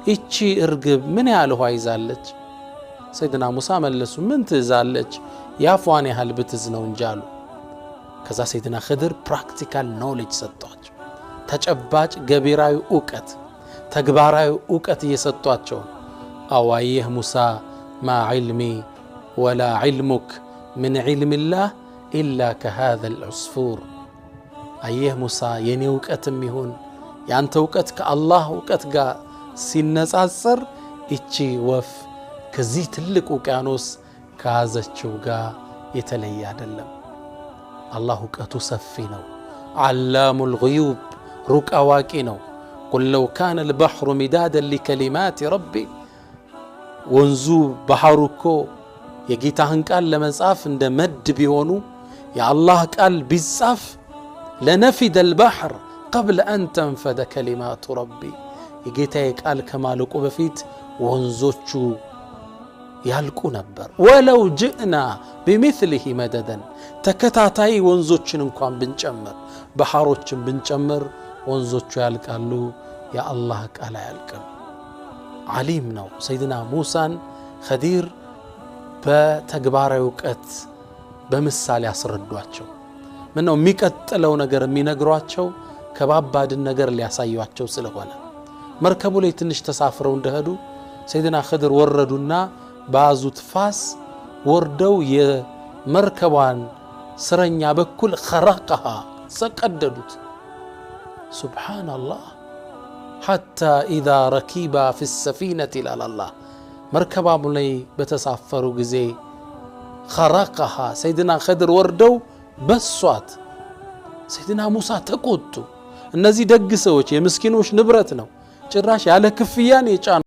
እቺ እርግብ ምን ያህል ውሃ ይዛለች? ሰይድና ሙሳ መለሱ ምን ትይዛለች? ያፏን ያህል ብትዝ ነው እንጂ አሉ። ከዛ ሰይድና ኸድር ፕራክቲካል ኖሌጅ ሰጧቸው። ተጨባጭ ገቢራዊ ዕውቀት ተግባራዊ ዕውቀት እየሰጧቸው አዋየህ ሙሳ ማ ዒልሚ ወላ ዒልሙክ ምን ዒልሚላህ ኢላ ከሃذا العصفور አየህ ሙሳ የኔ ዕውቀትም ይሁን ያንተ ዕውቀት ከአላህ ዕውቀት ጋር ሲነጻጸር እቺ ወፍ ከዚህ ትልቅ ውቅያኖስ ከያዘችው ጋር የተለየ አይደለም። አላህ ዕውቀቱ ሰፊ ነው። ዓላሙል ጉዩብ ሩቅ አዋቂ ነው። ቁል ለው ካነ البحر مدادا لكلمات ربي ወንዙ ባህሩ እኮ የጌታህን ቃል ለመጻፍ እንደ መድ ቢሆኑ የአላህ ቃል ቢጻፍ لنفد البحر قبل أن تنفد كلمات ربي የጌታዬ ቃል ከማለቁ በፊት ወንዞቹ ያልቁ ነበር። ወለው ጅእና بمثله مددا ተከታታይ ወንዞችን እንኳን ብንጨምር ባህሮችን ብንጨምር ወንዞቹ ያልቃሉ፣ የአላህ ቃል አያልቅም። ዓሊም ነው። ሰይድና ሙሳን ኸዲር በተግባራዊ ዕውቀት በምሳሌ ያስረዷቸው። ምን ነው የሚቀጥለው ነገር የሚነግሯቸው ከባባድን ነገር ሊያሳዩአቸው ስለሆነ መርከቡ ላይ ትንሽ ተሳፍረው እንደሄዱ ሰይድና ኸድር ወረዱና ባዙት ፋስ ወርደው የመርከቧን ስረኛ በኩል خرقها ሰቀደዱት። سبحان الله حتى إذا ركبا في السفينة إلى الله مركبا ላይ በተሳፈሩ ጊዜ خرقها سيدنا خضر ወርደው በሷት። ሰይድና ሙሳ ተቆጡ። እነዚህ ደግ ሰዎች የምስኪኖች ንብረት ነው ጭራሽ ያለ ክፍያን የጫኑ